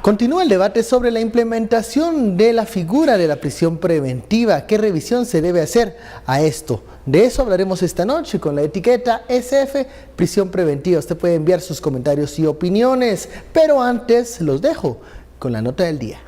Continúa el debate sobre la implementación de la figura de la prisión preventiva. ¿Qué revisión se debe hacer a esto? De eso hablaremos esta noche con la etiqueta SF Prisión Preventiva. Usted puede enviar sus comentarios y opiniones, pero antes los dejo con la nota del día.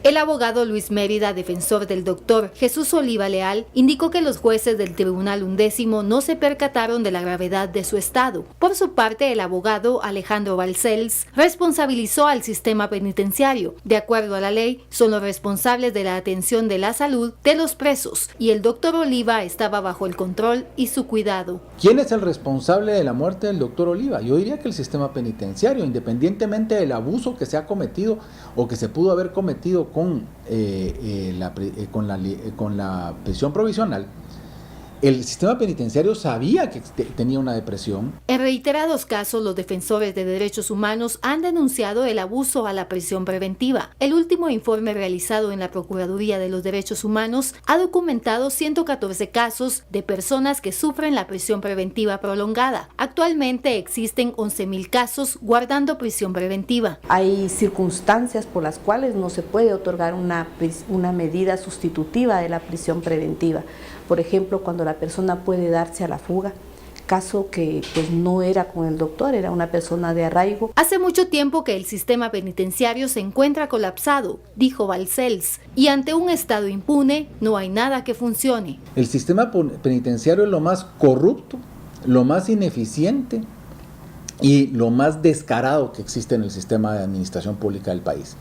El abogado Luis Mérida, defensor del doctor Jesús Oliva Leal, indicó que los jueces del Tribunal Undécimo no se percataron de la gravedad de su estado. Por su parte, el abogado Alejandro Balcells responsabilizó al sistema penitenciario. De acuerdo a la ley, son los responsables de la atención de la salud de los presos y el doctor Oliva estaba bajo el control y su cuidado. ¿Quién es el responsable de la muerte del doctor Oliva? Yo diría que el sistema penitenciario, independientemente del abuso que se ha cometido o que se pudo haber cometido con la prisión provisional. El sistema penitenciario sabía que tenía una depresión. En reiterados casos, los defensores de derechos humanos han denunciado el abuso a la prisión preventiva. El último informe realizado en la Procuraduría de los Derechos Humanos ha documentado 114 casos de personas que sufren la prisión preventiva prolongada. Actualmente existen 11.000 casos guardando prisión preventiva. Hay circunstancias por las cuales no se puede otorgar una medida sustitutiva de la prisión preventiva. Por ejemplo, cuando la persona puede darse a la fuga, caso que pues no era con el doctor, era una persona de arraigo. Hace mucho tiempo que el sistema penitenciario se encuentra colapsado, dijo Balcells, y ante un Estado impune no hay nada que funcione. El sistema penitenciario es lo más corrupto, lo más ineficiente y lo más descarado que existe en el sistema de administración pública del país.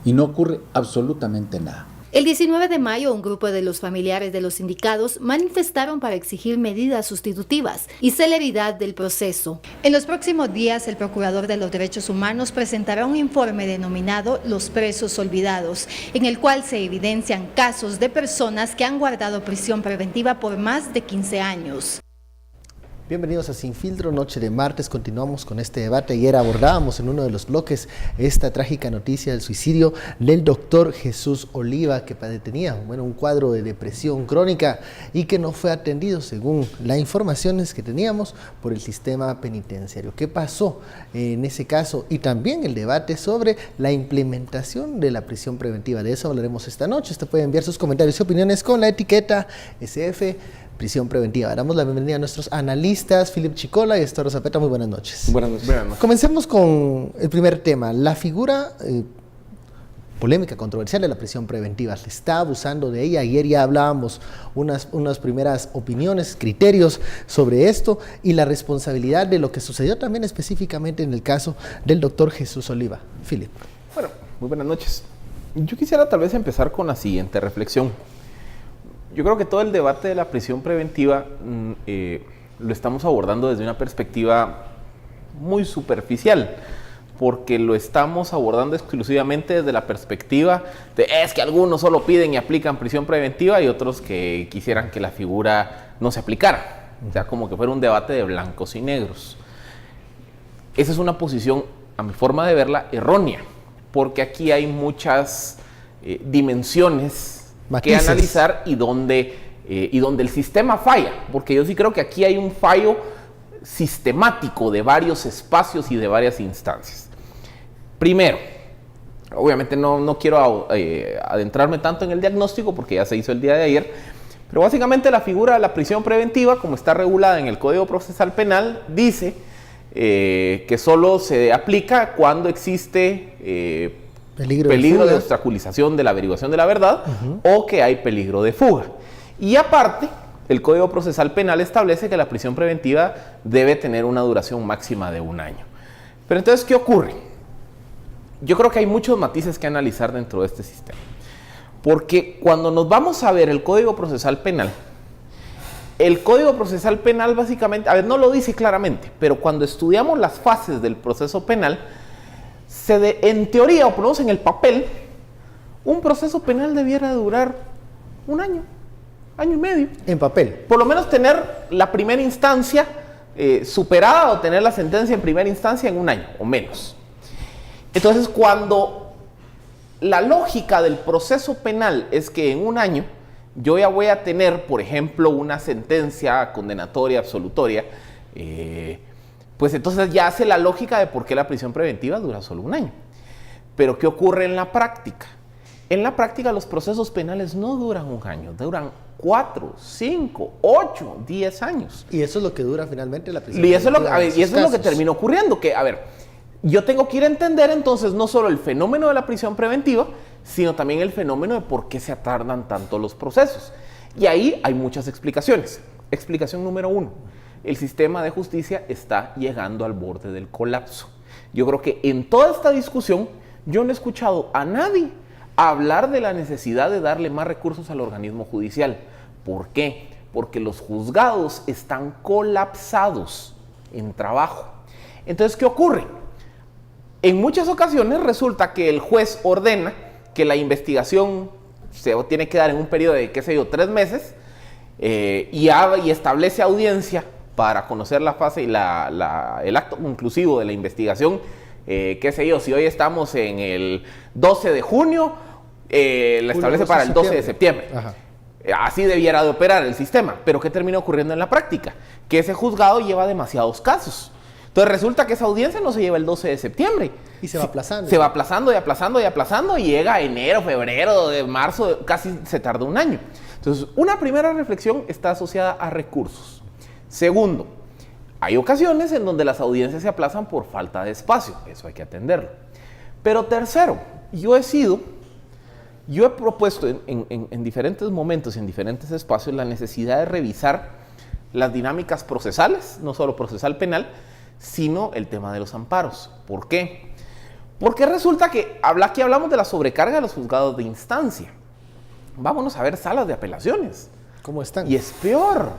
Y no ocurre absolutamente nada. El 19 de mayo, un grupo de los familiares de los sindicados manifestaron para exigir medidas sustitutivas y celeridad del proceso. En los próximos días, el Procurador de los Derechos Humanos presentará un informe denominado Los Presos Olvidados, en el cual se evidencian casos de personas que han guardado prisión preventiva por más de 15 años. Bienvenidos a Sin Filtro, noche de martes. Continuamos con este debate. Ayer abordábamos en uno de los bloques esta trágica noticia del suicidio del doctor Jesús Oliva, que tenía un cuadro de depresión crónica y que no fue atendido, según las informaciones que teníamos, por el sistema penitenciario. ¿Qué pasó en ese caso? Y también el debate sobre la implementación de la prisión preventiva. De eso hablaremos esta noche. Usted puede enviar sus comentarios y opiniones con la etiqueta SF Prisión Preventiva. Damos la bienvenida a nuestros analistas, Philip Chicola y Estoro Zapeta. Muy buenas noches. Buenas noches. Comencemos con el primer tema, la figura polémica, controversial de la prisión preventiva. Se está abusando de ella. Ayer ya hablábamos unas primeras opiniones, criterios sobre esto y la responsabilidad de lo que sucedió también específicamente en el caso del doctor Jesús Oliva. Philip. Bueno, muy buenas noches. Yo quisiera tal vez empezar con la siguiente reflexión. Yo creo que todo el debate de la prisión preventiva lo estamos abordando desde una perspectiva muy superficial, porque lo estamos abordando exclusivamente desde la perspectiva de es que algunos solo piden y aplican prisión preventiva y otros que quisieran que la figura no se aplicara. O sea, como que fuera un debate de blancos y negros. Esa es una posición, a mi forma de verla, errónea, porque aquí hay muchas dimensiones que analizar y donde el sistema falla, porque yo sí creo que aquí hay un fallo sistemático de varios espacios y de varias instancias. Primero, obviamente no quiero adentrarme tanto en el diagnóstico porque ya se hizo el día de ayer, pero básicamente la figura de la prisión preventiva, como está regulada en el Código Procesal Penal, dice que solo se aplica cuando existe peligro de obstaculización de la averiguación de la verdad o que hay peligro de fuga. Y aparte, el Código Procesal Penal establece que la prisión preventiva debe tener una duración máxima de 1 año. Pero entonces, ¿qué ocurre? Yo creo que hay muchos matices que analizar dentro de este sistema. Porque cuando nos vamos a ver el Código Procesal Penal, básicamente, no lo dice claramente, pero cuando estudiamos las fases del proceso penal, en teoría, o por lo menos en el papel, un proceso penal debiera durar 1 año. año y medio. En papel. Por lo menos tener la primera instancia superada o tener la sentencia en primera instancia en un año o menos. Entonces, cuando la lógica del proceso penal es que en un año yo ya voy a tener, por ejemplo, una sentencia condenatoria, absolutoria, pues entonces ya hace la lógica de por qué la prisión preventiva dura solo un año. Pero ¿qué ocurre en la práctica? En la práctica los procesos penales no duran un año, duran 4, 5, 8, 10 años. Y eso es lo que dura finalmente la prisión Y eso preventiva. es lo que termina ocurriendo, que, a ver, yo tengo que ir a entender entonces no solo el fenómeno de la prisión preventiva, sino también el fenómeno de por qué se tardan tanto los procesos. Y ahí hay muchas explicaciones. Explicación número 1. El sistema de justicia está llegando al borde del colapso. Yo creo que en toda esta discusión yo no he escuchado a nadie hablar de la necesidad de darle más recursos al organismo judicial. ¿Por qué? Porque los juzgados están colapsados en trabajo. Entonces, ¿qué ocurre? En muchas ocasiones resulta que el juez ordena que la investigación se tiene que dar en un periodo de, 3 meses y establece audiencia para conocer la fase y el acto conclusivo de la investigación. Si hoy estamos en el 12 de junio, la establece para el 12 de septiembre. Ajá. Así debiera de operar el sistema. Pero ¿qué termina ocurriendo en la práctica? Que ese juzgado lleva demasiados casos. Entonces resulta que esa audiencia no se lleva el 12 de septiembre. Y se va aplazando. Se va aplazando y aplazando y aplazando y llega enero, febrero, de marzo, casi se tarda un año. Entonces, una primera reflexión está asociada a recursos. Segundo, hay ocasiones en donde las audiencias se aplazan por falta de espacio. Eso hay que atenderlo. Pero tercero, yo he propuesto en diferentes momentos y en diferentes espacios la necesidad de revisar las dinámicas procesales, no solo procesal penal, sino el tema de los amparos. ¿Por qué? Porque resulta que aquí hablamos de la sobrecarga de los juzgados de instancia. Vámonos a ver salas de apelaciones. ¿Cómo están? Y es peor.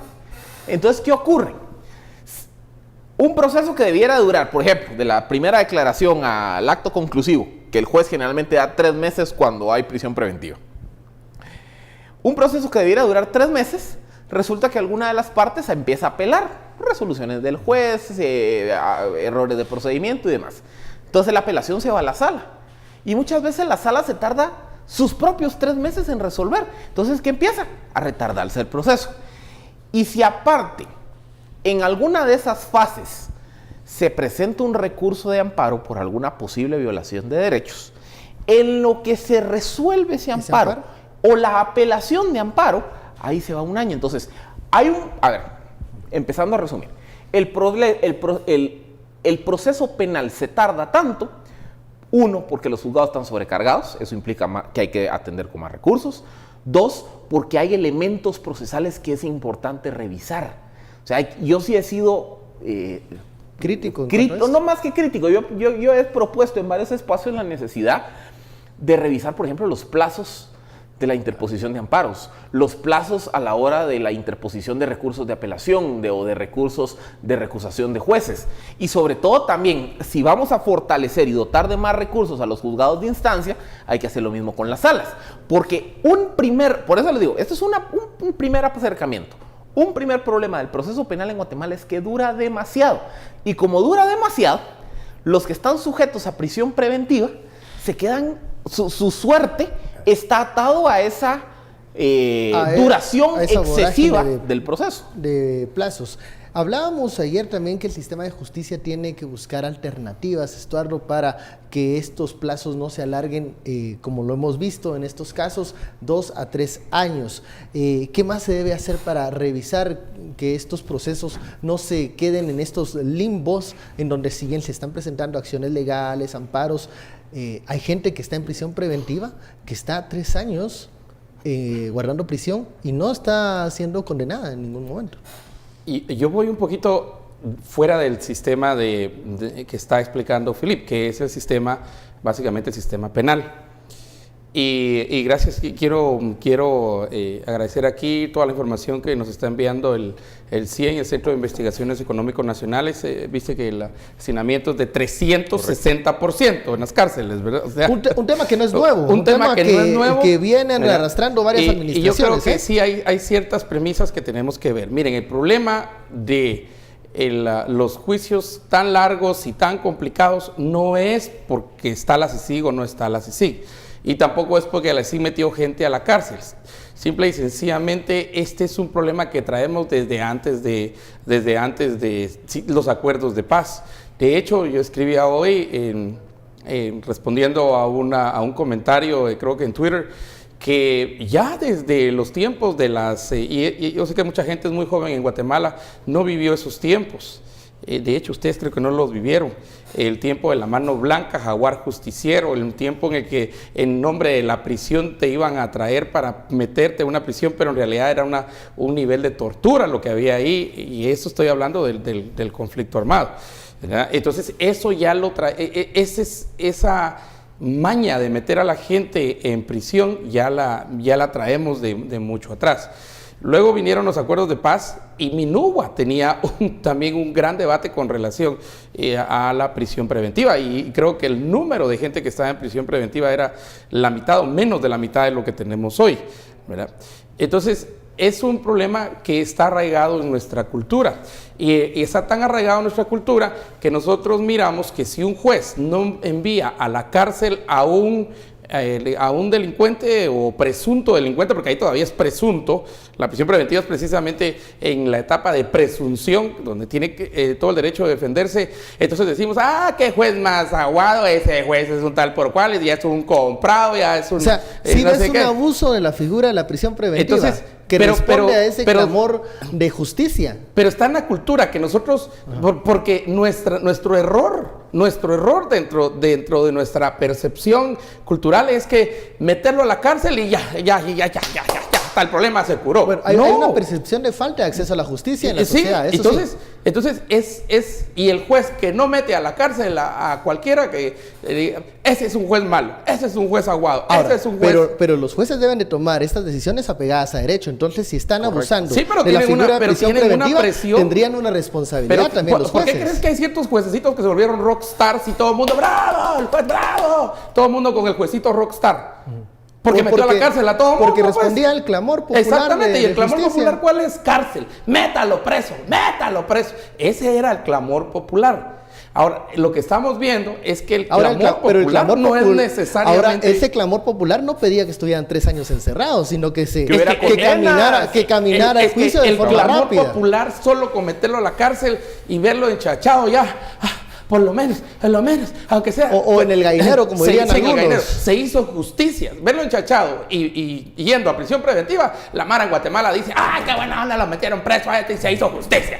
Entonces, ¿qué ocurre? Un proceso que debiera durar, por ejemplo, de la primera declaración al acto conclusivo, que el juez generalmente da 3 meses cuando hay prisión preventiva. Un proceso que debiera durar 3 meses, resulta que alguna de las partes empieza a apelar. Resoluciones del juez, errores de procedimiento y demás. Entonces la apelación se va a la sala. Y muchas veces la sala se tarda sus propios 3 meses en resolver. Entonces, ¿qué empieza? A retardarse el proceso. Y si aparte, en alguna de esas fases, se presenta un recurso de amparo por alguna posible violación de derechos, en lo que se resuelve ese amparo o la apelación de amparo, ahí se va un año. Entonces, empezando a resumir, el proceso penal se tarda tanto, uno, porque los juzgados están sobrecargados, eso implica que hay que atender con más recursos. 2, porque hay elementos procesales que es importante revisar. O sea, yo sí he sido crítico. No más que crítico, yo he propuesto en varios espacios la necesidad de revisar, por ejemplo, los plazos de la interposición de amparos, los plazos a la hora de la interposición de recursos de apelación o de recursos de recusación de jueces. Y sobre todo también, si vamos a fortalecer y dotar de más recursos a los juzgados de instancia, hay que hacer lo mismo con las salas. Porque por eso les digo, esto es un primer acercamiento. Un primer problema del proceso penal en Guatemala es que dura demasiado. Y como dura demasiado, los que están sujetos a prisión preventiva se quedan, su suerte está atado a esa duración excesiva del proceso. De plazos. Hablábamos ayer también que el sistema de justicia tiene que buscar alternativas, Estuardo, para que estos plazos no se alarguen, como lo hemos visto en estos casos, 2 a 3 años. ¿Qué más se debe hacer para revisar que estos procesos no se queden en estos limbos en donde siguen, se están presentando acciones legales, amparos? Hay gente que está en prisión preventiva, que está 3 años guardando prisión y no está siendo condenada en ningún momento. Y yo voy un poquito fuera del sistema que está explicando Philippe, que es el sistema, básicamente el sistema penal. Y gracias, quiero agradecer aquí toda la información que nos está enviando el CIEN, el Centro de Investigaciones Económicos Nacionales. Viste que el hacinamiento es de 360% en las cárceles, ¿verdad? O sea, un tema que no es nuevo, un tema que no es nuevo, que vienen ¿verdad? Arrastrando varias administraciones. Y yo creo que sí hay ciertas premisas que tenemos que ver. Miren, el problema de los juicios tan largos y tan complicados no es porque está la CICIG o no está la CICIG. Y tampoco es porque la CICIG metió gente a la cárcel. Simple y sencillamente, este es un problema que traemos desde antes de los acuerdos de paz. De hecho, yo escribía hoy, respondiendo a un comentario, creo que en Twitter, que ya desde los tiempos de y yo sé que mucha gente es muy joven en Guatemala, no vivió esos tiempos. De hecho, ustedes creo que no los vivieron. El tiempo de la mano blanca, jaguar justiciero, el tiempo en el que en nombre de la prisión te iban a traer para meterte en una prisión, pero en realidad era un nivel de tortura lo que había ahí, y eso estoy hablando del conflicto armado, ¿verdad? Entonces, eso ya lo trae, esa maña de meter a la gente en prisión ya la traemos de mucho atrás. Luego vinieron los acuerdos de paz y Minugua tenía también un gran debate con relación a la prisión preventiva, y creo que el número de gente que estaba en prisión preventiva era la mitad o menos de la mitad de lo que tenemos hoy, ¿verdad? Entonces, es un problema que está arraigado en nuestra cultura, y está tan arraigado en nuestra cultura que nosotros miramos que si un juez no envía a la cárcel a un delincuente o presunto delincuente, porque ahí todavía es presunto, la prisión preventiva es precisamente en la etapa de presunción, donde tiene todo el derecho de defenderse. Entonces decimos, qué juez más aguado, ese juez es un tal por cual, ya es un comprado, ya es un... O sea, si no ves sé un qué abuso de la figura de la prisión preventiva, entonces, que responde a ese clamor de justicia. Pero está en la cultura que nosotros, porque nuestro error dentro de nuestra percepción cultural es que meterlo a la cárcel y ya, el problema se curó. Bueno, hay una percepción de falta de acceso a la justicia en la sociedad. Eso entonces y el juez que no mete a la cárcel a cualquiera que diga, ese es un juez malo, ese es un juez aguado, ahora, ese es un juez... Pero los jueces deben de tomar estas decisiones apegadas a derecho. Entonces, si están abusando de la figura de prisión preventiva, tendrían una responsabilidad también los jueces. ¿Por qué crees que hay ciertos juececitos que se volvieron rockstars y todo el mundo, ¡bravo! ¡El juez bravo! Todo el mundo con el juecito rockstar. Porque metió a la cárcel a todo mundo. Porque respondía al clamor popular. Exactamente, y el clamor popular, ¿cuál es? Cárcel. Métalo preso, métalo preso. Ese era el clamor popular. Ahora, lo que estamos viendo es que el clamor popular no es necesariamente... Ahora, ese clamor popular no pedía que estuvieran 3 años encerrados, sino que caminara el juicio de forma rápida. El clamor popular, solo con meterlo a la cárcel y verlo enchachado ya... por lo menos, aunque sea... O en el gallinero, como dirían algunos. Se hizo justicia. Verlo enchachado y yendo a prisión preventiva, la Mara en Guatemala dice, qué buena onda, lo metieron preso a y se hizo justicia.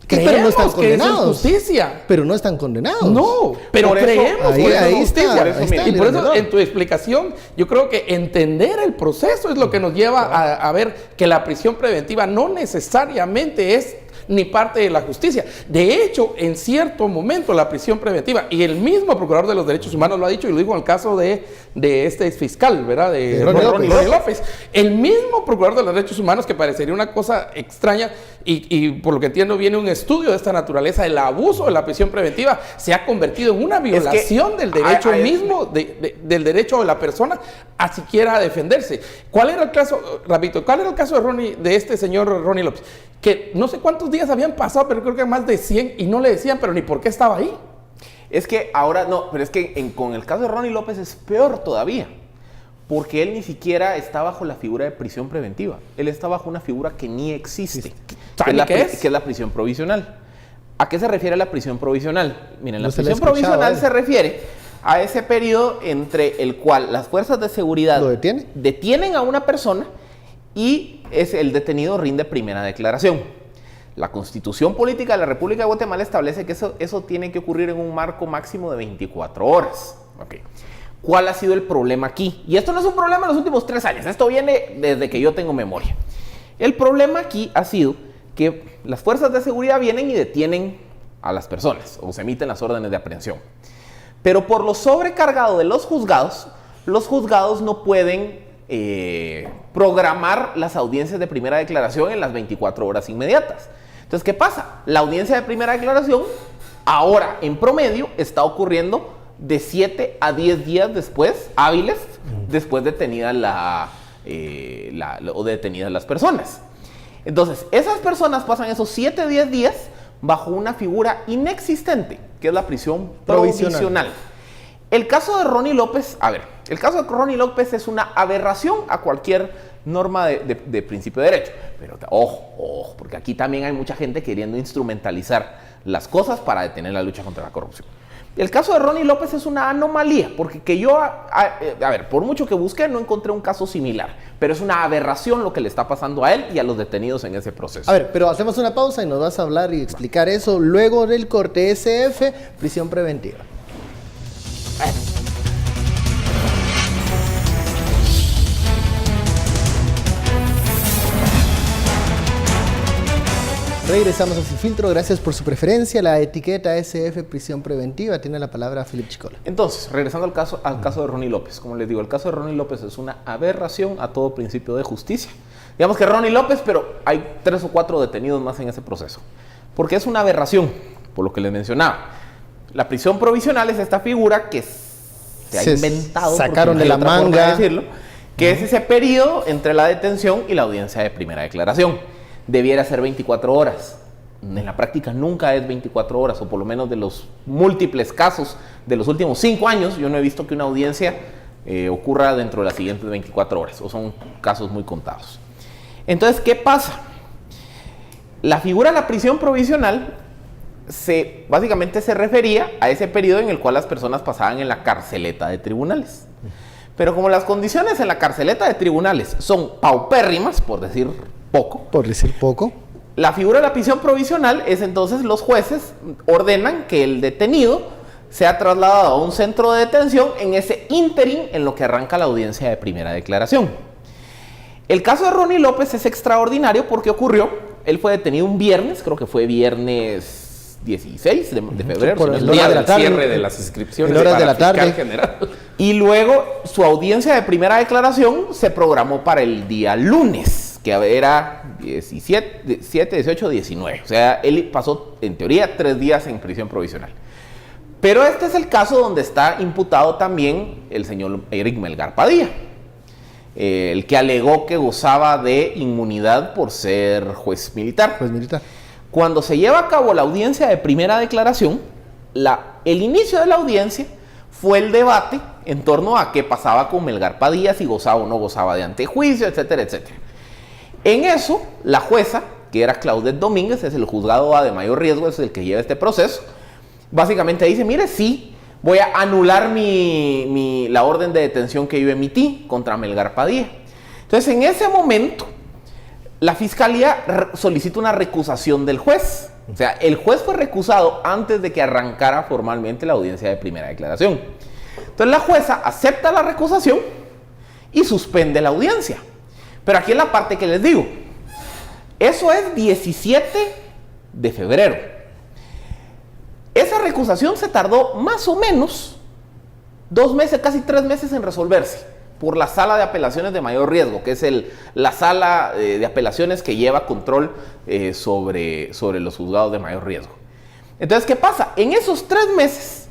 Pero no están condenados. Justicia. Pero no están condenados. No, pero por creemos que es justicia. Y por eso, en tu explicación, yo creo que entender el proceso es lo que nos lleva a ver que la prisión preventiva no necesariamente es ni parte de la justicia. De hecho, en cierto momento la prisión preventiva, y el mismo Procurador de los Derechos Humanos lo ha dicho, y lo dijo en el caso de este fiscal, ¿verdad? De Ronnie López. El mismo Procurador de los Derechos Humanos, que parecería una cosa extraña, y por lo que entiendo viene un estudio de esta naturaleza, el abuso de la prisión preventiva se ha convertido en una violación del derecho mismo, del derecho de la persona a siquiera defenderse. ¿Cuál era el caso, repito, de este señor Ronnie López? Que no sé cuántos días habían pasado, pero creo que más de 100, y no le decían, pero ni por qué estaba ahí. Es que ahora no, pero es que con el caso de Ronnie López es peor todavía, porque él ni siquiera está bajo la figura de prisión preventiva. Él está bajo una figura que ni existe, que es la prisión provisional. ¿A qué se refiere la prisión provisional? Miren, la prisión provisional se refiere a ese periodo entre el cual las fuerzas de seguridad detienen a una persona y el detenido rinde primera declaración. La Constitución Política de la República de Guatemala establece que eso tiene que ocurrir en un marco máximo de 24 horas. Okay. ¿Cuál ha sido el problema aquí? Y esto no es un problema de los últimos 3 años, esto viene desde que yo tengo memoria. El problema aquí ha sido que las fuerzas de seguridad vienen y detienen a las personas, o se emiten las órdenes de aprehensión. Pero por lo sobrecargado de los juzgados, los juzgados no pueden programar las audiencias de primera declaración en las 24 horas inmediatas. Entonces, ¿qué pasa? La audiencia de primera declaración ahora, en promedio, está ocurriendo de 7 a 10 días después, hábiles, después detenidas detenidas las personas. Entonces, esas personas pasan esos 7 a 10 días bajo una figura inexistente, que es la prisión provisional. El caso de Ronnie López, el caso de Ronnie López es una aberración a cualquier norma de principio de derecho. Pero ojo, porque aquí también hay mucha gente queriendo instrumentalizar las cosas para detener la lucha contra la corrupción. El caso de Ronnie López es una anomalía, porque por mucho que busqué, no encontré un caso similar, pero es una aberración lo que le está pasando a él y a los detenidos en ese proceso. Pero hacemos una pausa y nos vas a hablar y explicar eso luego del corte. SF, prisión preventiva. Regresamos a Sin Filtro, gracias por su preferencia. La etiqueta SF, prisión preventiva, tiene la palabra Philip Chicola. Entonces, regresando al caso de Ronnie López. Como les digo, el caso de Ronnie López es una aberración a todo principio de justicia. Digamos que Ronnie López, pero hay 3 o 4 detenidos más en ese proceso. Porque es una aberración, por lo que les mencionaba. La prisión provisional es esta figura que se ha inventado, sacaron de la manga, que es ese periodo entre la detención y la audiencia de primera declaración. Debiera ser 24 horas. En la práctica nunca es 24 horas, o por lo menos de los múltiples casos de los últimos 5 años, yo no he visto que una audiencia ocurra dentro de las siguientes 24 horas, o son casos muy contados. Entonces, ¿qué pasa? La figura de la prisión provisional básicamente se refería a ese periodo en el cual las personas pasaban en la carceleta de tribunales. Pero como las condiciones en la carceleta de tribunales son paupérrimas, por decir poco, la figura de la prisión provisional es entonces los jueces ordenan que el detenido sea trasladado a un centro de detención en ese ínterin en lo que arranca la audiencia de primera declaración. El caso de Ronnie López es extraordinario porque ocurrió, él fue detenido un viernes, creo que fue viernes 16 de febrero, por el día del cierre de las inscripciones horas de la tarde general. Y luego su audiencia de primera declaración se programó para el día lunes, que era 17, 18, 19. O sea, él pasó, en teoría, 3 días en prisión provisional. Pero este es el caso donde está imputado también el señor Eric Melgar Padilla, el que alegó que gozaba de inmunidad por ser juez militar. Cuando se lleva a cabo la audiencia de primera declaración, el inicio de la audiencia fue el debate en torno a qué pasaba con Melgar Padilla, si gozaba o no gozaba de antejuicio, etcétera, etcétera. En eso, la jueza, que era Claudette Domínguez, es el juzgado A de mayor riesgo, es el que lleva este proceso, básicamente dice, mire, sí, voy a anular la orden de detención que yo emití contra Melgar Padilla. Entonces, en ese momento, la fiscalía solicita una recusación del juez. O sea, el juez fue recusado antes de que arrancara formalmente la audiencia de primera declaración. Entonces, la jueza acepta la recusación y suspende la audiencia. Pero aquí es la parte que les digo. Eso es 17 de febrero. Esa recusación se tardó más o menos 2 meses, casi 3 meses en resolverse por la sala de apelaciones de mayor riesgo, que es la sala de apelaciones que lleva control sobre los juzgados de mayor riesgo. Entonces, ¿qué pasa? En esos 3 meses,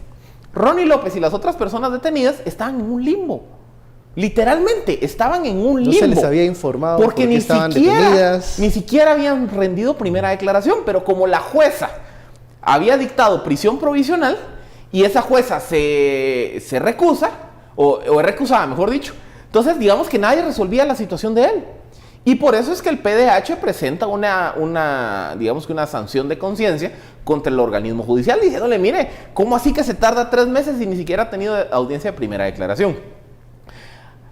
Ronnie López y las otras personas detenidas estaban en un limbo. Literalmente, estaban en un limbo. No se les había informado porque ni siquiera habían rendido primera declaración, pero como la jueza había dictado prisión provisional y esa jueza se recusa, o es recusada, mejor dicho, entonces digamos que nadie resolvía la situación de él. Y por eso es que el PDH presenta digamos que una sanción de conciencia contra el organismo judicial, diciéndole, mire, ¿cómo así que se tarda 3 meses y ni siquiera ha tenido audiencia de primera declaración?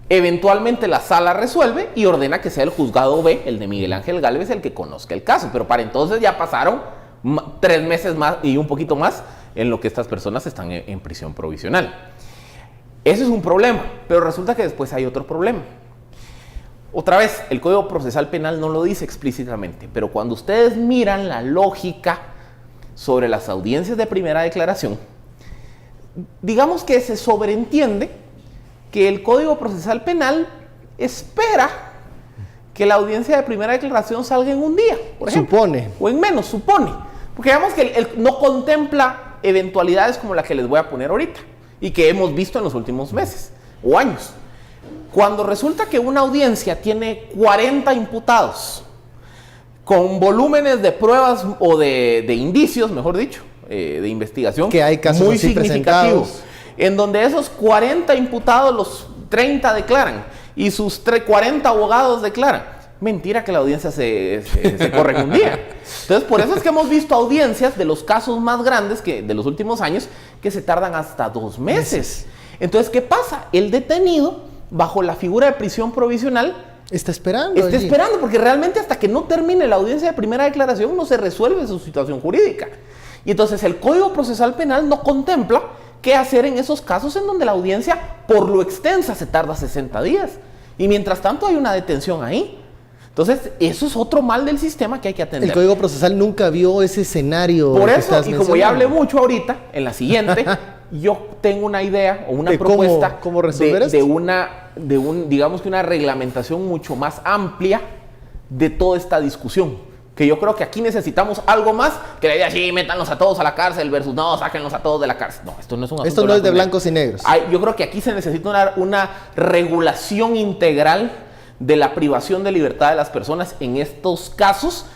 Eventualmente la sala resuelve y ordena que sea el juzgado B, el de Miguel Ángel Gálvez, el que conozca el caso. Pero para entonces ya pasaron 3 meses más y un poquito más en lo que estas personas están en prisión provisional. Ese es un problema, pero resulta que después hay otro problema. Otra vez, el Código Procesal Penal no lo dice explícitamente, pero cuando ustedes miran la lógica sobre las audiencias de primera declaración, digamos que se sobreentiende que el Código Procesal Penal espera que la audiencia de primera declaración salga en un día, por ejemplo. Supone. O en menos, supone. Porque digamos que él no contempla eventualidades como la que les voy a poner ahorita y que hemos visto en los últimos meses o años. Cuando resulta que una audiencia tiene 40 imputados con volúmenes de pruebas o de indicios, mejor dicho, de investigación, que hay casos muy así significativos, presentados, en donde esos 40 imputados, los 30 declaran y sus 40 abogados declaran. Mentira que la audiencia se corre en un día. Entonces, por eso es que hemos visto audiencias de los casos más grandes de los últimos años que se tardan hasta 2 meses. Entonces, ¿qué pasa? El detenido, bajo la figura de prisión provisional, está esperando. Porque realmente hasta que no termine la audiencia de primera declaración no se resuelve su situación jurídica. Y entonces el Código Procesal Penal no contempla qué hacer en esos casos en donde la audiencia, por lo extensa, se tarda 60 días. Y mientras tanto hay una detención ahí. Entonces, eso es otro mal del sistema que hay que atender. El Código Procesal nunca vio ese escenario. Por eso, y como ya hablé mucho ahorita, en la siguiente, yo tengo una idea o una propuesta ¿Cómo resolver esto? digamos que una reglamentación mucho más amplia de toda esta discusión. Que yo creo que aquí necesitamos algo más que le diga, sí, métanlos a todos a la cárcel versus no, sáquenlos a todos de la cárcel. No, esto no es un asunto. Esto no es de blancos y negros. Yo creo que aquí se necesita una regulación integral de la privación de libertad de las personas en estos casos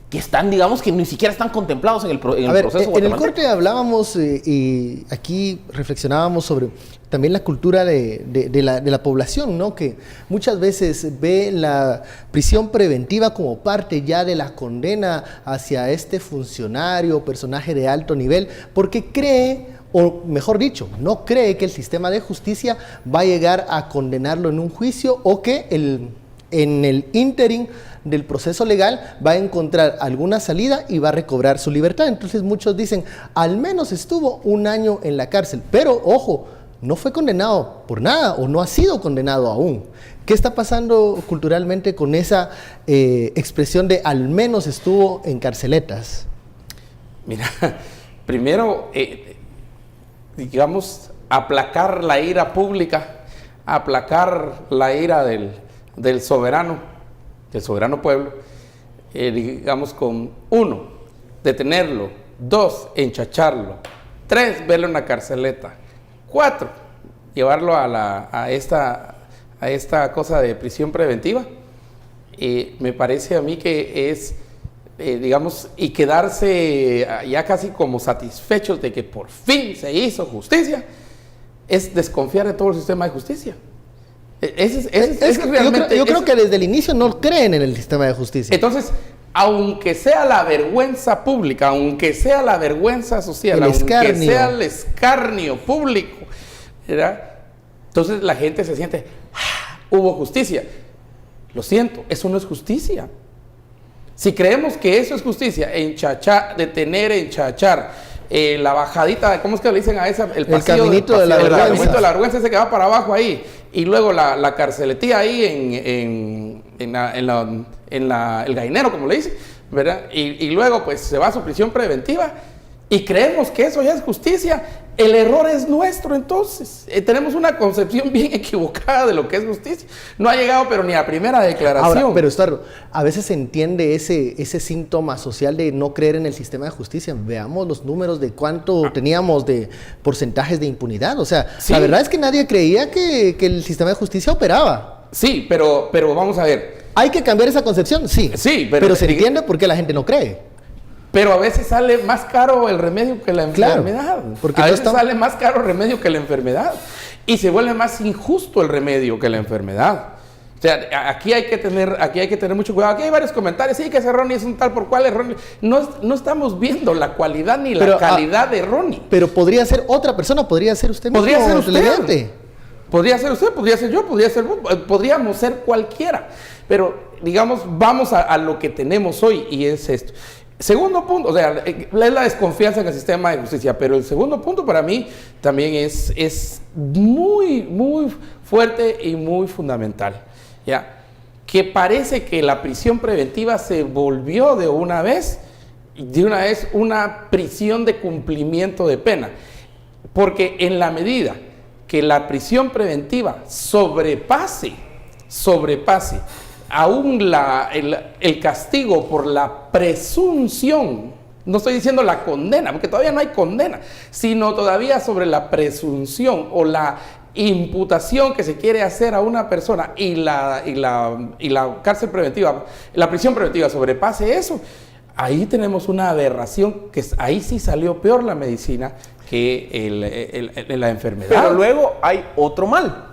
que están, digamos, que ni siquiera están contemplados en el proceso guatemalteco. En el corte hablábamos y aquí reflexionábamos sobre también la cultura de la población, ¿no? Que muchas veces ve la prisión preventiva como parte ya de la condena hacia este funcionario o personaje de alto nivel, porque cree, o mejor dicho, no cree que el sistema de justicia va a llegar a condenarlo en un juicio o que en el ínterin del proceso legal va a encontrar alguna salida y va a recobrar su libertad. Entonces muchos dicen, al menos estuvo 1 año en la cárcel, pero ojo, no fue condenado por nada o no ha sido condenado aún. ¿Qué está pasando culturalmente con esa expresión de al menos estuvo en carceletas? Mira, primero, digamos, aplacar la ira pública, aplacar la ira del soberano pueblo, digamos, con 1, detenerlo, 2, enchacharlo, 3, verlo en la carceleta, 4, llevarlo a esta cosa de prisión preventiva. Me parece a mí que es, digamos, y quedarse ya casi como satisfechos de que por fin se hizo justicia, es desconfiar de todo el sistema de justicia. Yo creo que desde el inicio no creen en el sistema de justicia. Entonces, aunque sea la vergüenza pública, aunque sea la vergüenza social, aunque sea el escarnio público, ¿verdad? Entonces la gente se siente, hubo justicia. Lo siento, eso no es justicia. Si creemos que eso es justicia, detener, enchachar, la bajadita, ¿cómo es que le dicen a esa? El caminito de la vergüenza. El caminito de la vergüenza ese que va para abajo ahí. Y luego la carceletía ahí el gallinero, como le dicen, ¿verdad? Y luego pues se va a su prisión preventiva y creemos que eso ya es justicia. El error es nuestro entonces. Tenemos una concepción bien equivocada de lo que es justicia. No ha llegado pero ni a primera declaración. Ahora, pero Starro, a veces se entiende ese síntoma social de no creer en el sistema de justicia. Veamos los números de cuánto teníamos de porcentajes de impunidad. O sea, sí, la verdad es que nadie creía que el sistema de justicia operaba. Sí, pero vamos a ver. ¿Hay que cambiar esa concepción? Sí. Sí, pero se entiende por qué la gente no cree. Pero a veces sale más caro el remedio que la enfermedad. Claro, porque a veces sale más caro el remedio que la enfermedad. Y se vuelve más injusto el remedio que la enfermedad. O sea, aquí hay que tener mucho cuidado. Aquí hay varios comentarios. Sí, que ese Ronnie es un tal por cual es Ronnie. No estamos viendo la cualidad ni la calidad de Ronnie. Pero podría ser otra persona, podría ser usted mismo. Podría ser usted. Podría ser usted, podría ser yo, podría ser vos, podríamos ser cualquiera. Pero, digamos, vamos a lo que tenemos hoy y es esto. Segundo punto, o sea, es la desconfianza en el sistema de justicia, pero el segundo punto para mí también es muy, muy fuerte y muy fundamental, ¿ya? Que parece que la prisión preventiva se volvió de una vez una prisión de cumplimiento de pena, porque en la medida que la prisión preventiva sobrepase aún el castigo por la presunción, no estoy diciendo la condena, porque todavía no hay condena, sino todavía sobre la presunción o la imputación que se quiere hacer a una persona y la cárcel preventiva, la prisión preventiva sobrepase eso, ahí tenemos una aberración, que ahí sí salió peor la medicina que la enfermedad. Pero luego hay otro mal,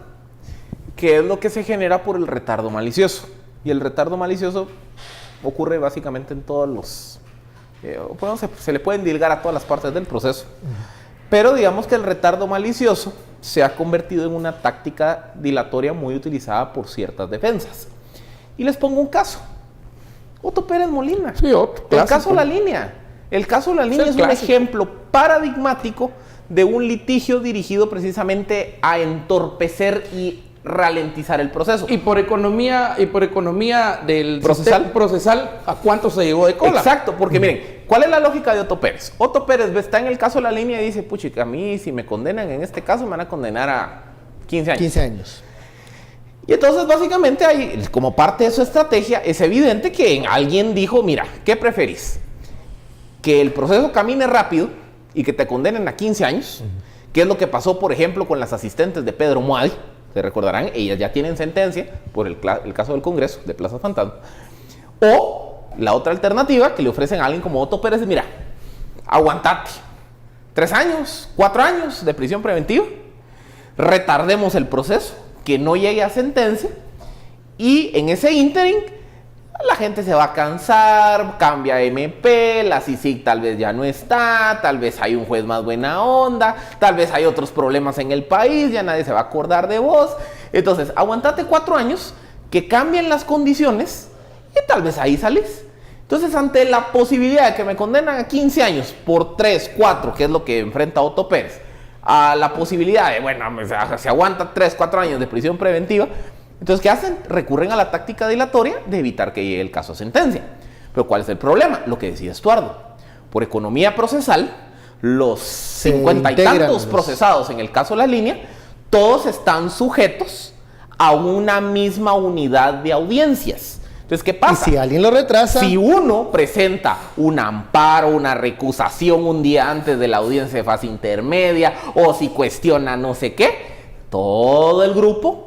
que es lo que se genera por el retardo malicioso. Y el retardo malicioso ocurre básicamente en todos los... se le pueden dilgar a todas las partes del proceso. Pero digamos que el retardo malicioso se ha convertido en una táctica dilatoria muy utilizada por ciertas defensas. Y les pongo un caso. Otto Pérez Molina. Sí, otro. El caso La Línea. El caso La Línea es un ejemplo paradigmático de un litigio dirigido precisamente a entorpecer y ralentizar el proceso. Y por economía del procesal, ¿a cuánto se llegó de cola? Exacto, porque miren, ¿cuál es la lógica de Otto Pérez? Otto Pérez está en el caso La Línea y dice, puchica, a mí si me condenan en este caso me van a condenar a 15 años. 15 años. Y entonces básicamente hay, como parte de su estrategia, es evidente que alguien dijo, mira, ¿qué preferís? Que el proceso camine rápido y que te condenen a 15 años, que es lo que pasó, por ejemplo, con las asistentes de Pedro Muadi. Se recordarán, ellas ya tienen sentencia por el caso del Congreso de Plaza Fantasma. O la otra alternativa que le ofrecen a alguien como Otto Pérez es, mira, aguantate 3 años, 4 años de prisión preventiva, retardemos el proceso, que no llegue a sentencia, y en ese ínterin la gente se va a cansar, cambia MP, la CICIG tal vez ya no está, tal vez hay un juez más buena onda, tal vez hay otros problemas en el país, ya nadie se va a acordar de vos. Entonces, aguantate 4 años, que cambien las condiciones y tal vez ahí salís. Entonces, ante la posibilidad de que me condenan a 15 años por 3, 4, que es lo que enfrenta Otto Pérez, a la posibilidad de, bueno, se aguanta 3, 4 años de prisión preventiva, entonces, ¿qué hacen? Recurren a la táctica dilatoria de evitar que llegue el caso a sentencia. Pero ¿cuál es el problema? Lo que decía Estuardo. Por economía procesal, los 50 y tantos procesados en el caso La Línea, todos están sujetos a una misma unidad de audiencias. Entonces, ¿qué pasa? Y si alguien lo retrasa... Si uno presenta un amparo, una recusación un día antes de la audiencia de fase intermedia, o si cuestiona no sé qué, todo el grupo...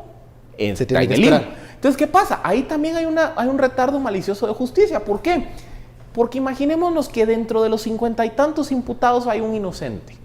se tiene que esperar. Entonces, ¿qué pasa? Ahí también hay un retardo malicioso de justicia. ¿Por qué? Porque imaginémonos que dentro de los 50 y tantos imputados hay un inocente.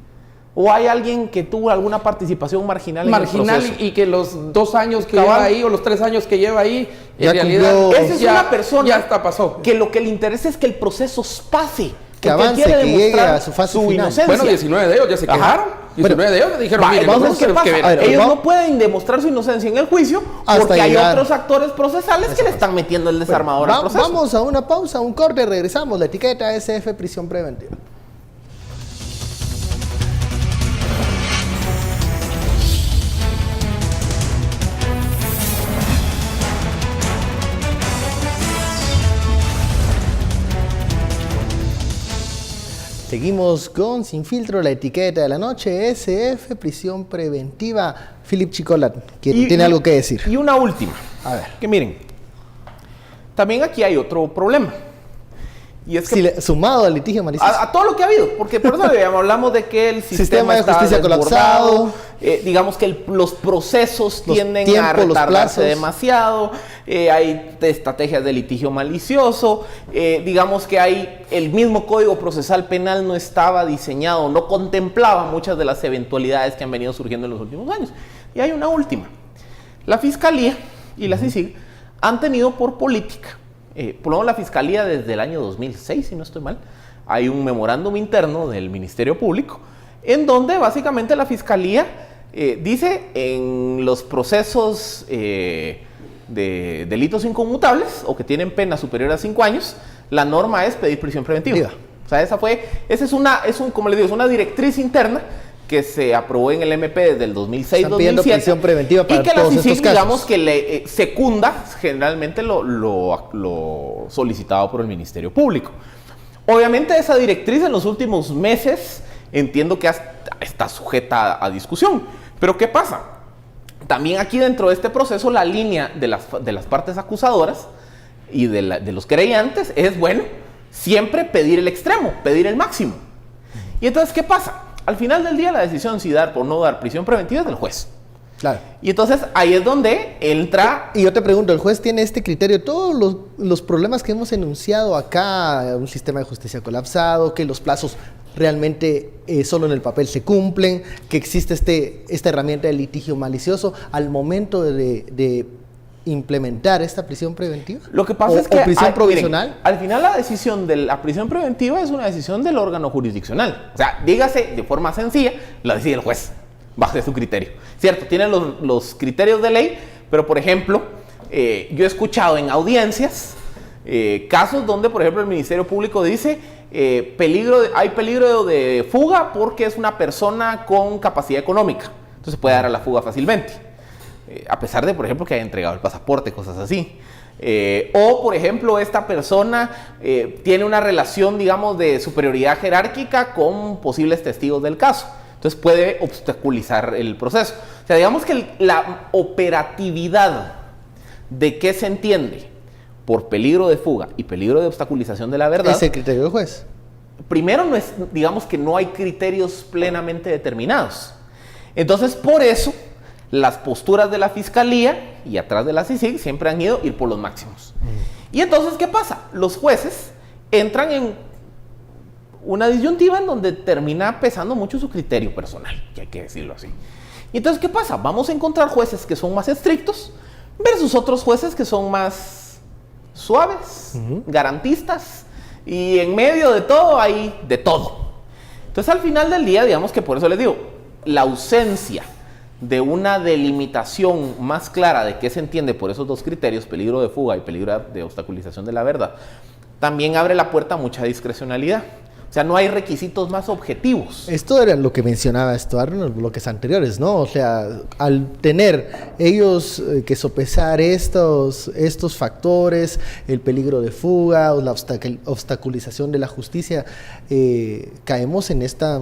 O hay alguien que tuvo alguna participación marginal en el proceso. Y que los 2 años que lleva ahí o los 3 años que lleva ahí, ya en realidad... Esa es una persona ya está, pasó. Que lo que le interesa es que el proceso pase. Que avance, que llegue a su fase final. Inocencia. Bueno, 19 de ellos ya se quejaron. 19 de ellos dijeron, miren, vamos, ¿qué pasa? Ellos no pueden demostrar su inocencia en el juicio porque hay otros actores procesales que le están metiendo el desarmador al proceso. Vamos a una pausa, un corte, regresamos. La etiqueta SF Prisión Preventiva. Seguimos con Sin Filtro, la etiqueta de la noche, SF, prisión preventiva. Philip Chicolat, ¿tiene algo que decir? Y una última. A ver. Que miren, también aquí hay otro problema. Y es que sumado al litigio malicioso. A todo lo que ha habido, porque por eso hablamos de que el sistema de justicia colapsado. Digamos que los procesos tienden a retardarse demasiado. Hay estrategias de litigio malicioso. Digamos que hay el mismo Código Procesal Penal no estaba diseñado, no contemplaba muchas de las eventualidades que han venido surgiendo en los últimos años. Y hay una última. La Fiscalía y la CICIG han tenido por política, por lo menos la Fiscalía desde el año 2006, si no estoy mal, hay un memorándum interno del Ministerio Público, en donde básicamente la Fiscalía dice en los procesos de delitos inconmutables o que tienen pena superior a 5 años, la norma es pedir prisión preventiva. O sea, como les digo, es una directriz interna que se aprobó en el MP desde el 2006-2007 prisión preventiva para y que todos la CICIG, estos casos. digamos que le secunda generalmente lo solicitado por el Ministerio Público. Obviamente esa directriz en los últimos meses entiendo que está sujeta a discusión, Pero ¿qué pasa? También aquí dentro de este proceso la línea de las partes acusadoras y de los querellantes es, bueno, siempre pedir el extremo, pedir el máximo. Y entonces, ¿qué pasa? Al final del día la decisión si dar o no dar prisión preventiva es del juez. Claro. Y entonces ahí es donde entra... Y yo te pregunto, ¿el juez tiene este criterio? Todos los problemas que hemos enunciado acá, un sistema de justicia colapsado, que los plazos realmente solo en el papel se cumplen, que existe esta herramienta de litigio malicioso, al momento de implementar esta prisión preventiva. Lo que pasa es que... ¿O prisión provisional? Miren, al final la decisión de la prisión preventiva es una decisión del órgano jurisdiccional. O sea, dígase de forma sencilla, la decide el juez, bajo su criterio. Cierto, tienen los criterios de ley, pero por ejemplo, yo he escuchado en audiencias casos donde, por ejemplo, el Ministerio Público dice hay peligro de fuga porque es una persona con capacidad económica, entonces puede dar a la fuga fácilmente, a pesar de, por ejemplo, que haya entregado el pasaporte, cosas así. O, por ejemplo, esta persona tiene una relación, digamos, de superioridad jerárquica con posibles testigos del caso. Entonces puede obstaculizar el proceso. O sea, digamos que la operatividad de qué se entiende por peligro de fuga y peligro de obstaculización de la verdad... ¿Es el criterio del juez? Primero, no es, digamos que no hay criterios plenamente determinados. Entonces, por eso, las posturas de la Fiscalía y atrás de la CICIG siempre han ido ir por los máximos. Y entonces, ¿qué pasa? Los jueces entran en una disyuntiva en donde termina pesando mucho su criterio personal, que hay que decirlo así. Y entonces, ¿qué pasa? Vamos a encontrar jueces que son más estrictos versus otros jueces que son más suaves, garantistas, y en medio de todo hay de todo. Entonces, al final del día, digamos que por eso les digo, la ausencia de una delimitación más clara de qué se entiende por esos dos criterios, peligro de fuga y peligro de obstaculización de la verdad, también abre la puerta a mucha discrecionalidad. O sea, no hay requisitos más objetivos. Esto era lo que mencionaba Estuardo en los bloques anteriores, ¿no? O sea, al tener ellos que sopesar estos factores, el peligro de fuga o la obstaculización de la justicia, caemos en esta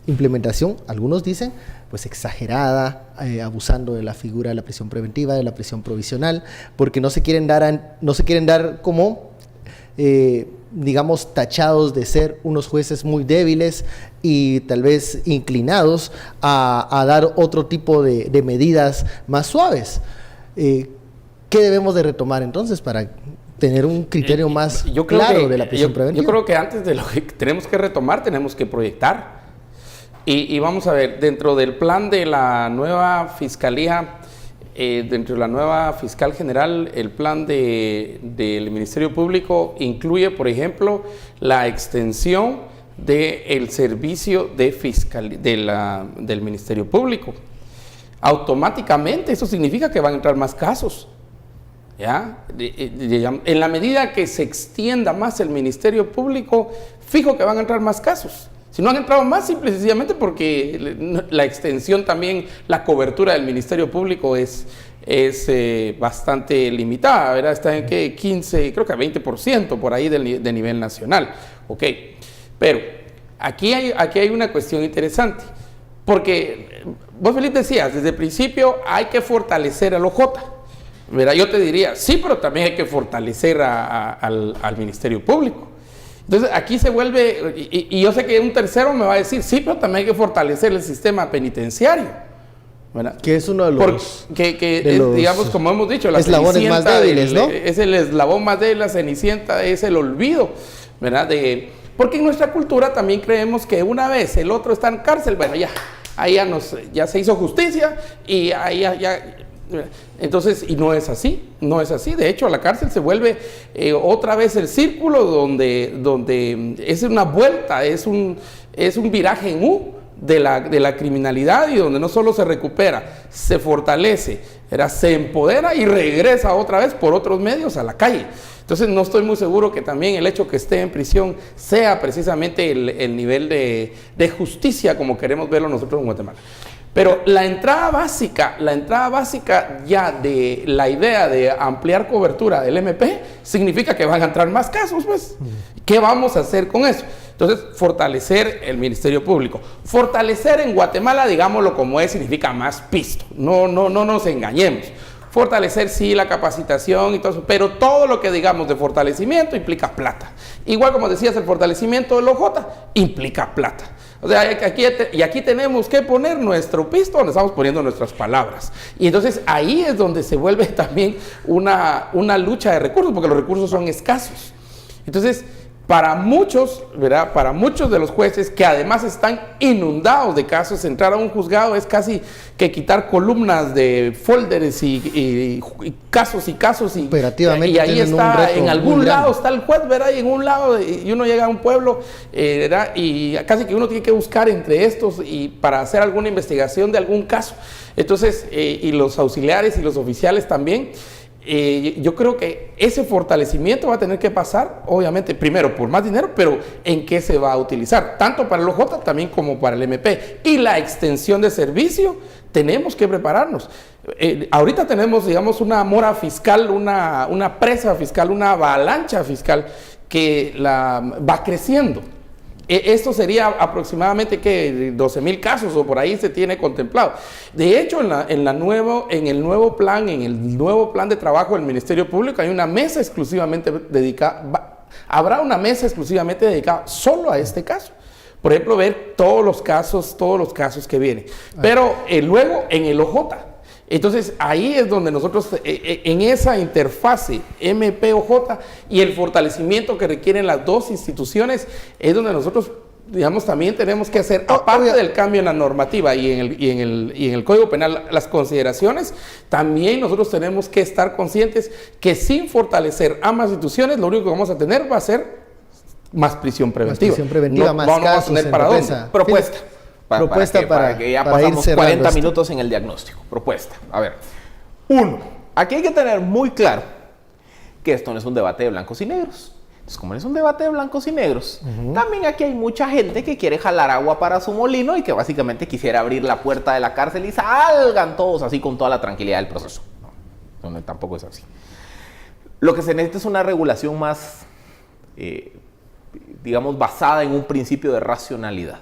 implementación, algunos dicen, pues exagerada, abusando de la figura de la prisión preventiva, de la prisión provisional, porque no se quieren dar como... digamos, tachados de ser unos jueces muy débiles y tal vez inclinados a dar otro tipo de medidas más suaves. ¿Qué debemos de retomar entonces para tener un criterio más claro de la prisión preventiva? Yo creo que antes de lo que tenemos que retomar, tenemos que proyectar. Y vamos a ver, dentro del plan de la nueva Fiscalía, dentro de la nueva Fiscal General, el plan del Ministerio Público incluye, por ejemplo, la extensión del servicio del Ministerio Público. Automáticamente eso significa que van a entrar más casos. ¿Ya? En la medida que se extienda más el Ministerio Público, fijo que van a entrar más casos. Si no han entrado más, simple y sencillamente porque la extensión también, la cobertura del Ministerio Público es bastante limitada, ¿verdad? Está en que 15, creo que 20% por ahí de nivel nacional. Ok, pero aquí hay una cuestión interesante, porque vos, Felipe, decías, desde el principio hay que fortalecer al OJ. ¿Verdad? Yo te diría, sí, pero también hay que fortalecer al Ministerio Público. Entonces aquí se vuelve, y yo sé que un tercero me va a decir, sí, pero también hay que fortalecer el sistema penitenciario, ¿verdad? Que es uno de los... digamos, como hemos dicho, la eslabones más débiles, ¿no? Es el eslabón más débil, la cenicienta es el olvido, ¿verdad? Porque en nuestra cultura también creemos que una vez el otro está en cárcel, bueno, ya se hizo justicia y ahí ya. Entonces, y no es así. De hecho, la cárcel se vuelve otra vez el círculo donde es una vuelta, es un viraje en U de la criminalidad, y donde no solo se recupera, se fortalece, se empodera y regresa otra vez por otros medios a la calle. Entonces, no estoy muy seguro que también el hecho que esté en prisión sea precisamente el nivel de justicia como queremos verlo nosotros en Guatemala. Pero la entrada básica ya de la idea de ampliar cobertura del MP significa que van a entrar más casos, pues. ¿Qué vamos a hacer con eso? Entonces, fortalecer el Ministerio Público. Fortalecer en Guatemala, digámoslo como es, significa más pisto. No nos engañemos. Fortalecer sí la capacitación y todo eso, pero todo lo que digamos de fortalecimiento implica plata. Igual como decías, el fortalecimiento del OJ implica plata. O sea, aquí tenemos que poner nuestro pisto donde estamos poniendo nuestras palabras. Y entonces ahí es donde se vuelve también una lucha de recursos, porque los recursos son escasos. Entonces, para muchos, ¿verdad? Para muchos de los jueces que además están inundados de casos, entrar a un juzgado es casi que quitar columnas de folders y casos y casos. Operativamente y ahí está, en algún lado grande. está el juez, ¿verdad? Y en un lado, y uno llega a un pueblo, ¿verdad? Y casi que uno tiene que buscar entre estos y para hacer alguna investigación de algún caso. Entonces, y los auxiliares y los oficiales también. Yo creo que ese fortalecimiento va a tener que pasar, obviamente, primero por más dinero, pero ¿en qué se va a utilizar? Tanto para el OJ también como para el MP. Y la extensión de servicio, tenemos que prepararnos. Ahorita tenemos, digamos, una mora fiscal, una presa fiscal, una avalancha fiscal que va creciendo. Esto sería aproximadamente que 12,000 casos o por ahí se tiene contemplado. De hecho, en el nuevo plan de trabajo del Ministerio Público hay una mesa exclusivamente dedicada, habrá una mesa exclusivamente dedicada solo a este caso. Por ejemplo, ver todos los casos que vienen. Pero luego en el OJ. Entonces ahí es donde nosotros, en esa interfase MP-OJ y el fortalecimiento que requieren las dos instituciones, es donde nosotros, digamos, también tenemos que hacer, aparte del cambio en la normativa y en el Código Penal, las consideraciones, también nosotros tenemos que estar conscientes que sin fortalecer ambas instituciones, lo único que vamos a tener va a ser más prisión preventiva. Más prisión preventiva, más vamos casos a tener en para represa. dónde. Propuesta. Para que ya pasamos 40 esto. minutos en el diagnóstico. Propuesta. A ver. 1. Aquí hay que tener muy claro que esto no es un debate de blancos y negros. Entonces, como no es un debate de blancos y negros, también aquí hay mucha gente que quiere jalar agua para su molino y que básicamente quisiera abrir la puerta de la cárcel y salgan todos así con toda la tranquilidad del proceso. No, tampoco es así. Lo que se necesita es una regulación más, digamos, basada en un principio de racionalidad.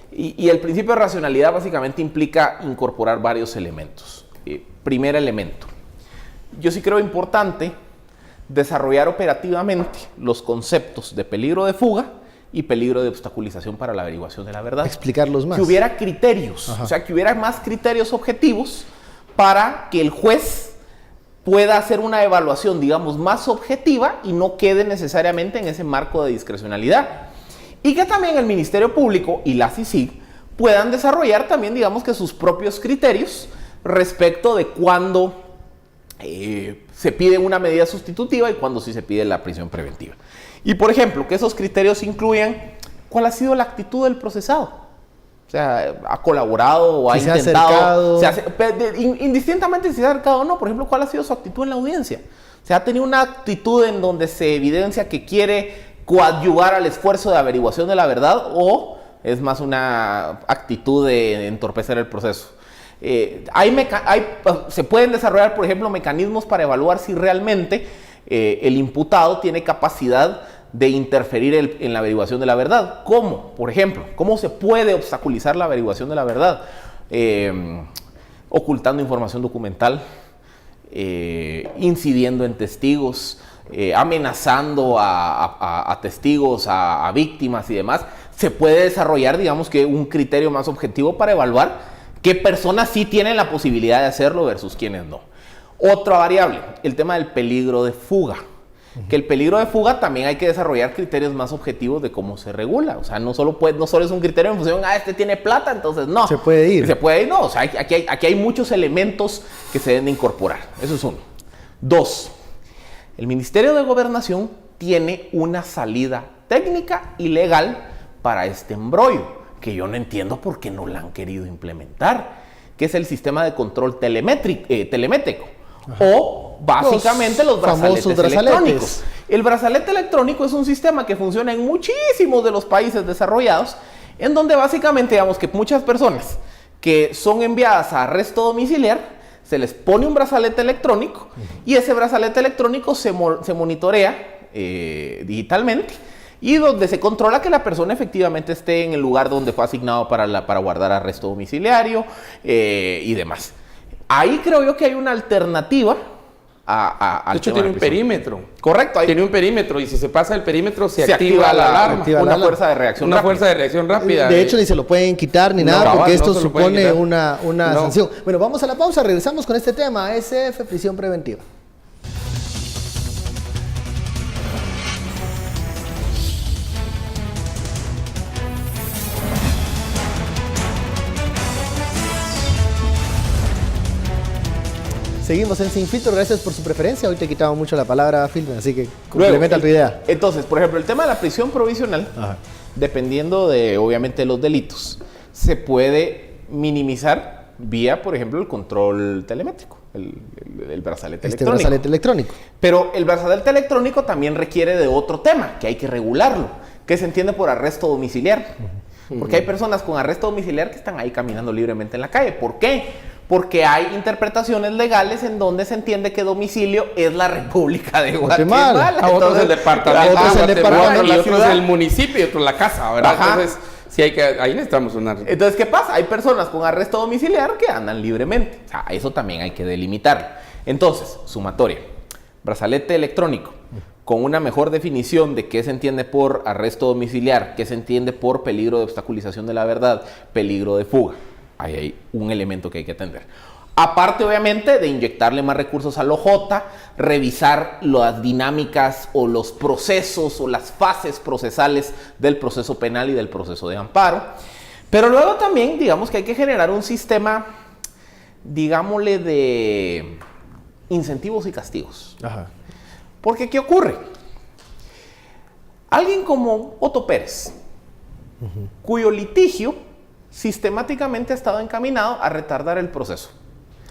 Y el principio de racionalidad básicamente implica incorporar varios elementos. Primer elemento. Yo sí creo importante desarrollar operativamente los conceptos de peligro de fuga y peligro de obstaculización para la averiguación de la verdad. Explicarlos más. Que hubiera criterios, o sea, que hubiera más criterios objetivos para que el juez pueda hacer una evaluación, digamos, más objetiva y no quede necesariamente en ese marco de discrecionalidad. Y que también el Ministerio Público y la CICIG puedan desarrollar también, digamos, que sus propios criterios respecto de cuándo se pide una medida sustitutiva y cuándo sí se pide la prisión preventiva. Y, por ejemplo, que esos criterios incluyan cuál ha sido la actitud del procesado. O sea, ha colaborado o ha intentado. Indistintamente si se ha acercado o no. Por ejemplo, cuál ha sido su actitud en la audiencia. O sea, ha tenido una actitud en donde se evidencia que quiere coadyuvar al esfuerzo de averiguación de la verdad o es más una actitud de entorpecer el proceso. Se pueden desarrollar, por ejemplo, mecanismos para evaluar si realmente el imputado tiene capacidad de interferir en la averiguación de la verdad. ¿Cómo? Por ejemplo, ¿cómo se puede obstaculizar la averiguación de la verdad? Ocultando información documental, incidiendo en testigos, amenazando a testigos, a víctimas y demás. Se puede desarrollar, digamos, que un criterio más objetivo para evaluar qué personas sí tienen la posibilidad de hacerlo versus quienes no. Otra variable, el tema del peligro de fuga. Que el peligro de fuga también hay que desarrollar criterios más objetivos de cómo se regula. O sea, no solo es un criterio en función, este tiene plata, entonces no. Se puede ir. Se puede ir, no. O sea, aquí hay muchos elementos que se deben de incorporar. Eso es uno. 2. El Ministerio de Gobernación tiene una salida técnica y legal para este embrollo, que yo no entiendo por qué no la han querido implementar, que es el sistema de control telemétrico. Ajá. O básicamente los brazaletes electrónicos. El brazalete electrónico es un sistema que funciona en muchísimos de los países desarrollados, en donde básicamente, digamos, que muchas personas que son enviadas a arresto domiciliar, se les pone un brazalete electrónico y ese brazalete electrónico se monitorea digitalmente y donde se controla que la persona efectivamente esté en el lugar donde fue asignado para guardar arresto domiciliario y demás. Ahí creo yo que hay una alternativa de hecho, tiene un perímetro. Correcto. Tiene un perímetro y si se pasa el perímetro se activa la alarma. Una fuerza de reacción rápida. Una fuerza de reacción rápida. De hecho, ni se lo pueden quitar ni nada porque esto no supone una sanción. Bueno, vamos a la pausa, regresamos con este tema, SF, prisión preventiva. Seguimos en Sin Filtro, gracias por su preferencia. Hoy te he quitado mucho la palabra filtro, así que complementa tu idea. Entonces, por ejemplo, el tema de la prisión provisional, dependiendo de, obviamente, los delitos, se puede minimizar vía, por ejemplo, el control telemétrico, el brazalete electrónico. Brazalete electrónico. Pero el brazalete electrónico también requiere de otro tema, que hay que regularlo, que se entiende por arresto domiciliar. Porque hay personas con arresto domiciliar que están ahí caminando libremente en la calle. ¿Por qué? Porque hay interpretaciones legales en donde se entiende que domicilio es la República de Guatemala. A otros el departamento, y otros el municipio y otros la casa, ¿verdad? Entonces, sí ahí necesitamos una... Entonces, ¿qué pasa? Hay personas con arresto domiciliar que andan libremente. O sea, eso también hay que delimitarlo. Entonces, sumatoria, brazalete electrónico, con una mejor definición de qué se entiende por arresto domiciliar, qué se entiende por peligro de obstaculización de la verdad, peligro de fuga. Ahí hay un elemento que hay que atender. Aparte, obviamente, de inyectarle más recursos al OJ, revisar las dinámicas o los procesos o las fases procesales del proceso penal y del proceso de amparo. Pero luego también, digamos que hay que generar un sistema, digámosle, de incentivos y castigos. Porque, ¿qué ocurre? Alguien como Otto Pérez, cuyo litigio sistemáticamente ha estado encaminado a retardar el proceso.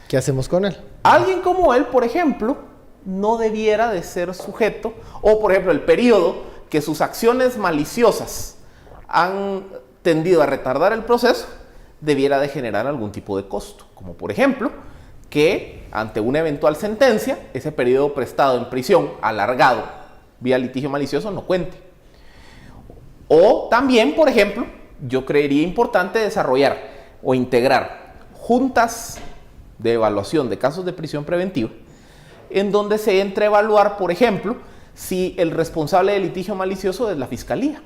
¿Qué hacemos con él? Alguien como él, por ejemplo, no debiera de ser sujeto, o por ejemplo, el periodo que sus acciones maliciosas han tendido a retardar el proceso, debiera de generar algún tipo de costo. Como por ejemplo, que ante una eventual sentencia, ese periodo prestado en prisión, alargado, vía litigio malicioso, no cuente. O también, por ejemplo, yo creería importante desarrollar o integrar juntas de evaluación de casos de prisión preventiva, en donde se entre a evaluar, por ejemplo, si el responsable del litigio malicioso es la fiscalía,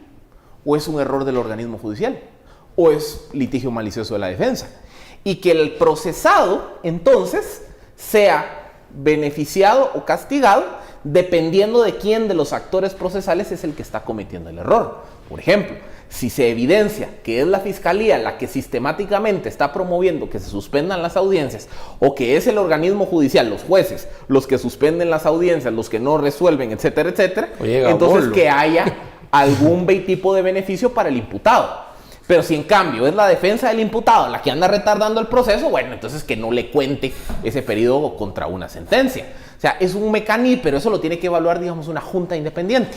o es un error del organismo judicial, o es litigio malicioso de la defensa, y que el procesado, entonces, sea beneficiado o castigado dependiendo de quién de los actores procesales es el que está cometiendo el error. Por ejemplo, si se evidencia que es la fiscalía la que sistemáticamente está promoviendo que se suspendan las audiencias, o que es el organismo judicial, los jueces, los que suspenden las audiencias, los que no resuelven, etcétera, etcétera, entonces que haya algún tipo de beneficio para el imputado. Pero si en cambio es la defensa del imputado la que anda retardando el proceso, bueno, entonces que no le cuente ese periodo contra una sentencia. O sea, es un mecanismo, pero eso lo tiene que evaluar, digamos, una junta independiente.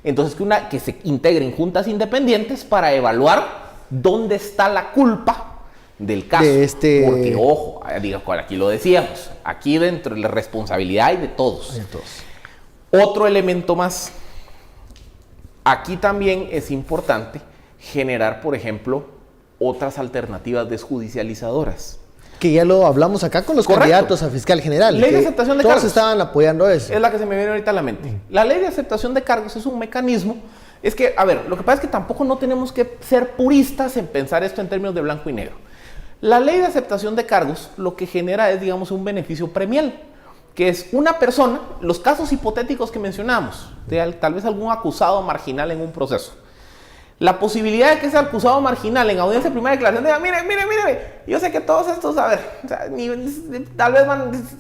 Entonces, que se integren juntas independientes para evaluar dónde está la culpa del caso. Porque, ojo, aquí lo decíamos, aquí dentro de la responsabilidad hay de todos. Otro elemento más. Aquí también es importante generar, por ejemplo, otras alternativas desjudicializadoras. Que ya lo hablamos acá con los candidatos a fiscal general. Ley de aceptación de cargos. Todos estaban apoyando eso. Es la que se me viene ahorita a la mente. La ley de aceptación de cargos es un mecanismo. Es que, a ver, lo que pasa es que tampoco no tenemos que ser puristas en pensar esto en términos de blanco y negro. La ley de aceptación de cargos lo que genera es, digamos, un beneficio premial, que es una persona, los casos hipotéticos que mencionamos, de tal vez algún acusado marginal en un proceso. La posibilidad de que ese acusado marginal en audiencia de primera declaración diga, mire, yo sé que todos estos, a ver, o sea, tal vez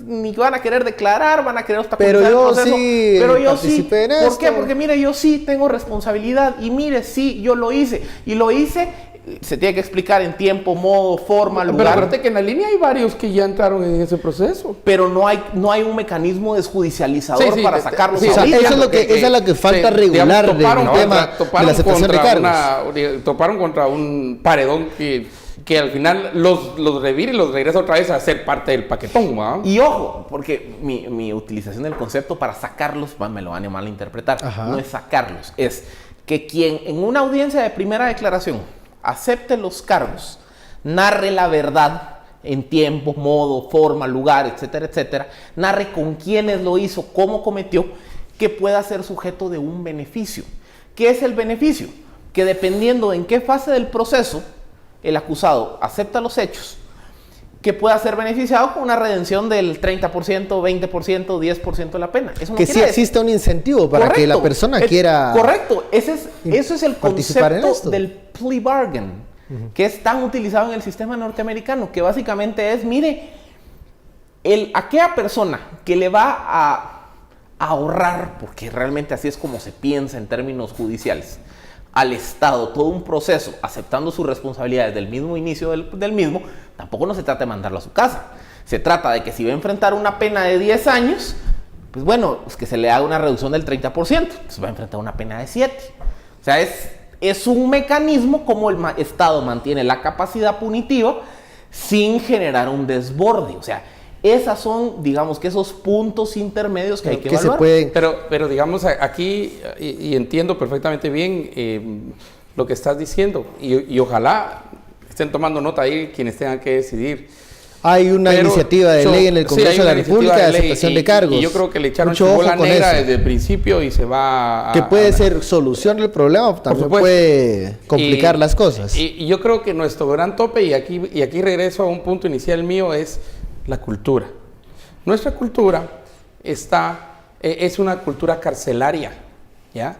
ni van a querer declarar, van a querer obstaculizar el proceso. Pero yo sí, ¿por qué? Porque mire, yo sí tengo responsabilidad y mire, sí, yo lo hice, y lo hice. Se tiene que explicar en tiempo, modo, forma, lugar. Pero acuérdate que en la línea hay varios que ya entraron en ese proceso. Pero no hay un mecanismo desjudicializador para sacarlos. Sí, esa es lo que falta regular del tema de la aceptación de cargos. Toparon contra un paredón que al final los revira y los regresa otra vez a ser parte del paquetón, ¿va? Y ojo, porque mi utilización del concepto para sacarlos, me lo van a malinterpretar. No es sacarlos, es que quien en una audiencia de primera declaración acepte los cargos, narre la verdad en tiempo, modo, forma, lugar, etcétera, etcétera, narre con quiénes lo hizo, cómo cometió, que pueda ser sujeto de un beneficio. ¿Qué es el beneficio? Que dependiendo en qué fase del proceso el acusado acepta los hechos, que pueda ser beneficiado con una redención del 30%, 20%, 10% de la pena. Eso no que sí existe un incentivo para que la persona quiera... Correcto, eso es el concepto del plea bargain, que es tan utilizado en el sistema norteamericano, que básicamente es, mire, aquella persona que le va a ahorrar, porque realmente así es como se piensa en términos judiciales, al Estado todo un proceso, aceptando sus responsabilidades del mismo inicio del mismo, tampoco no se trata de mandarlo a su casa. Se trata de que si va a enfrentar una pena de 10 años, pues bueno, pues que se le haga una reducción del 30%, pues va a enfrentar una pena de 7. O sea, es un mecanismo como el Estado mantiene la capacidad punitiva sin generar un desborde. O sea, esas son, digamos, que esos puntos intermedios que hay que evaluar. Pero digamos, aquí, y entiendo perfectamente bien lo que estás diciendo, y ojalá estén tomando nota ahí quienes tengan que decidir. Hay una iniciativa de ley en el Congreso de la República de aceptación de cargos. Y yo creo que le echaron bola negra desde el principio y se va a... Que puede ser solución del problema, también puede complicar las cosas. Y yo creo que nuestro gran tope, y aquí regreso a un punto inicial mío, es la cultura. Nuestra cultura es una cultura carcelaria, ¿ya?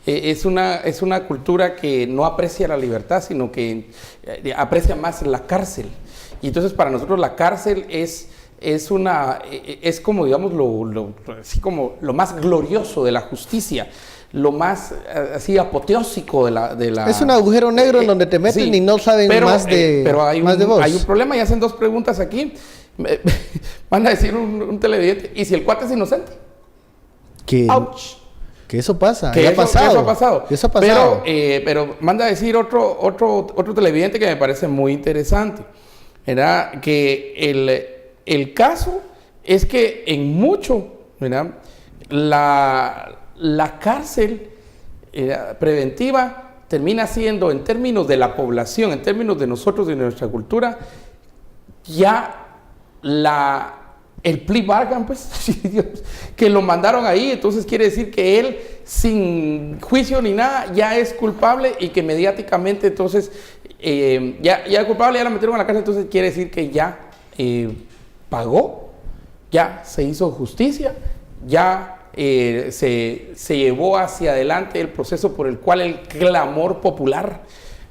Es una cultura que no aprecia la libertad, sino que aprecia más la cárcel. Y entonces para nosotros la cárcel es como, digamos, así como lo más glorioso de la justicia, lo más así apoteósico de la... Es un agujero negro en donde te meten, sí, y no saben más de vos. Hay un problema, y hacen dos preguntas aquí. Van a decir un televidente, ¿y si el cuate es inocente? ¡Auch! Que eso pasa, que eso ha pasado. Pero manda a decir otro televidente que me parece muy interesante. Era que el caso es que en mucho, ¿verdad?, la cárcel preventiva termina siendo, en términos de la población, en términos de nosotros y de nuestra cultura, ya el plea bargain, pues, que lo mandaron ahí. Entonces quiere decir que él, sin juicio ni nada, ya es culpable, y que mediáticamente entonces ya es culpable, ya lo metieron a la cárcel. Entonces quiere decir que ya pagó, ya se hizo justicia, ya se llevó hacia adelante el proceso por el cual el clamor popular,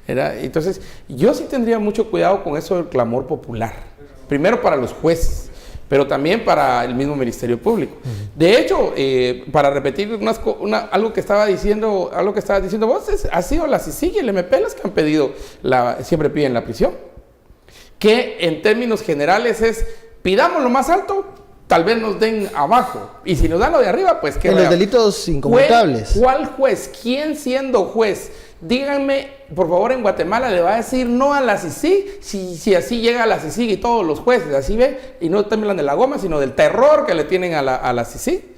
¿verdad? Entonces yo sí tendría mucho cuidado con eso del clamor popular, primero para los jueces, pero también para el mismo Ministerio Público. De hecho, para repetir algo que estaba diciendo vos, ha sido la CICIG y el MP las que han pedido, siempre piden la prisión. Que en términos generales es, pidamos lo más alto, tal vez nos den abajo. Y si nos dan lo de arriba, pues que... En los delitos incomputables. ¿Cuál juez? ¿Quién siendo juez? Díganme, por favor, en Guatemala le va a decir no a la CICIG, si así llega a la CICIG y todos los jueces, así ve, y no también de la goma, sino del terror que le tienen a la CICIG.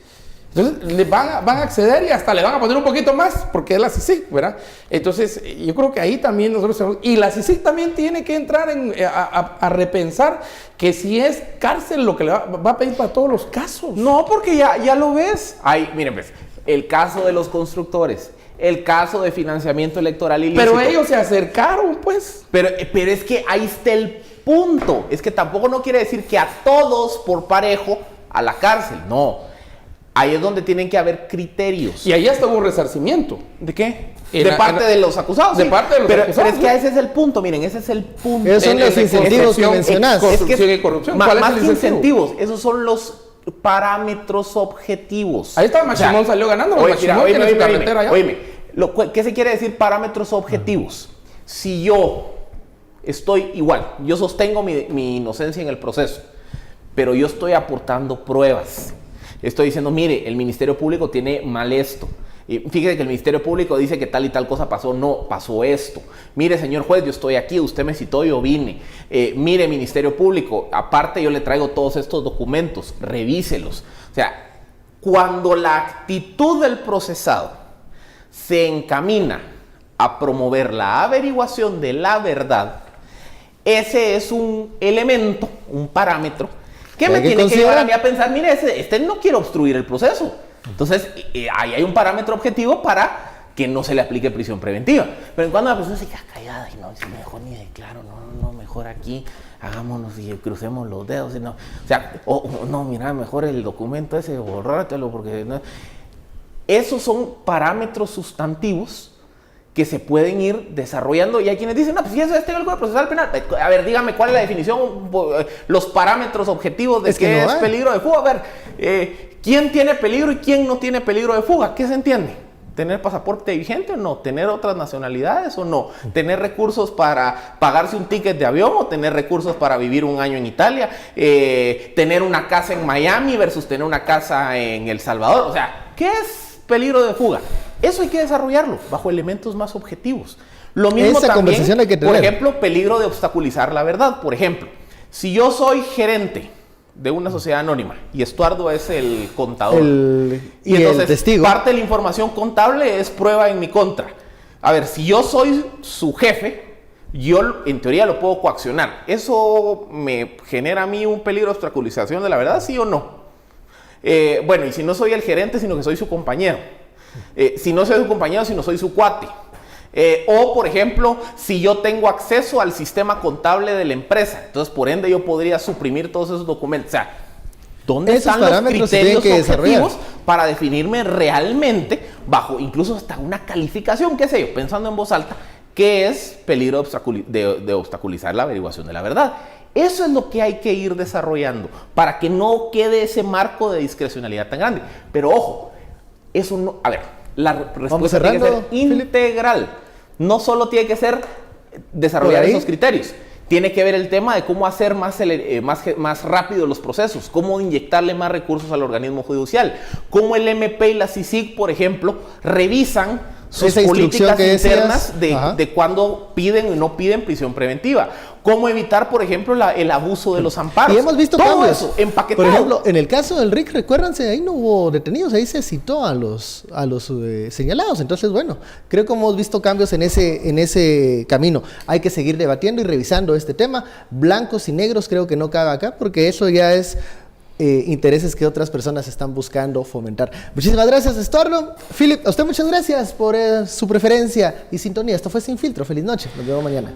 Entonces le van a acceder y hasta le van a poner un poquito más, porque es la CICIG, ¿verdad? Entonces yo creo que ahí también nosotros tenemos, y la CICIG también tiene que entrar a repensar que si es cárcel lo que le va a pedir para todos los casos. No, porque ya lo ves. Miren, pues, el caso de los constructores, el caso de financiamiento electoral ilícito. Pero ellos se acercaron, pues. Pero es que ahí está el punto. Es que tampoco no quiere decir que a todos por parejo a la cárcel. No. Ahí es donde tienen que haber criterios. Y ahí hasta hubo resarcimiento. ¿De qué? De parte de los acusados. De parte de los acusados. Pero es que ese es el punto, miren, ese es el punto. Esos son los incentivos que mencionás. Corrupción y corrupción. Más que incentivos, esos son los parámetros objetivos. Ahí está, Machimón salió ganando. Oíme, ¿qué se quiere decir parámetros objetivos? Si yo estoy igual, yo sostengo mi inocencia en el proceso, pero yo estoy aportando pruebas. Estoy diciendo, mire, el Ministerio Público tiene mal esto. Y fíjese que el Ministerio Público dice que tal y tal cosa pasó. No, pasó esto. Mire, señor juez, yo estoy aquí, usted me citó, yo vine. Mire, Ministerio Público, aparte yo le traigo todos estos documentos, revíselos. O sea, cuando la actitud del procesado se encamina a promover la averiguación de la verdad, ese es un elemento, un parámetro, que me tiene que llevar a mí a pensar, mire, este no quiere obstruir el proceso. Entonces, ahí hay un parámetro objetivo para que no se le aplique prisión preventiva. Pero cuando la persona se queda callada y no dice, mejor ni declaro, no, mejor aquí, hagámonos y crucemos los dedos. No. O sea, no, mira, mejor el documento ese, borrártelo, porque no. Esos son parámetros sustantivos que se pueden ir desarrollando, y hay quienes dicen, no, pues si eso es el Código Procesal Penal. A ver, dígame cuál es la definición, los parámetros objetivos de qué es peligro de fuga. A ver, ¿quién tiene peligro y quién no tiene peligro de fuga? ¿Qué se entiende? ¿Tener pasaporte vigente o no? ¿Tener otras nacionalidades o no? ¿Tener recursos para pagarse un ticket de avión o tener recursos para vivir un año en Italia? ¿Tener una casa en Miami versus tener una casa en El Salvador? O sea, ¿qué es peligro de fuga? Eso hay que desarrollarlo bajo elementos más objetivos. Lo mismo esa también, conversación hay que tener. Por ejemplo, peligro de obstaculizar la verdad. Por ejemplo, si yo soy gerente de una sociedad anónima y Estuardo es el contador y entonces el testigo, parte de la información contable es prueba en mi contra. A ver, si yo soy su jefe, yo en teoría lo puedo coaccionar. ¿Eso me genera a mí un peligro de obstaculización de la verdad, sí o no? Bueno, y si no soy el gerente, sino que soy su compañero. Si no soy su compañero, sino soy su cuate. O, por ejemplo, si yo tengo acceso al sistema contable de la empresa, entonces, por ende, yo podría suprimir todos esos documentos. O sea, ¿dónde están los criterios objetivos para definirme realmente, bajo incluso hasta una calificación, qué sé yo, pensando en voz alta, qué es peligro de obstaculizar la averiguación de la verdad? Eso es lo que hay que ir desarrollando para que no quede ese marco de discrecionalidad tan grande. Pero ojo, eso no... A ver, la respuesta tiene que ser integral. No solo tiene que ser desarrollar esos criterios. Tiene que ver el tema de cómo hacer más rápido los procesos, cómo inyectarle más recursos al organismo judicial, cómo el MP y la CICIG, por ejemplo, revisan sus políticas internas de cuándo piden y no piden prisión preventiva. Cómo evitar, por ejemplo, el abuso de los amparos. Y hemos visto todo cambios. Eso empaquetado. Por ejemplo, en el caso del RIC, recuérdense, ahí no hubo detenidos, ahí se citó a los señalados. Entonces, bueno, creo que hemos visto cambios en ese camino. Hay que seguir debatiendo y revisando este tema. Blancos y negros creo que no cabe acá, porque eso ya es... intereses que otras personas están buscando fomentar. Muchísimas gracias, Estuardo. Philip, a usted muchas gracias por su preferencia y sintonía. Esto fue Sin Filtro. Feliz noche. Nos vemos mañana.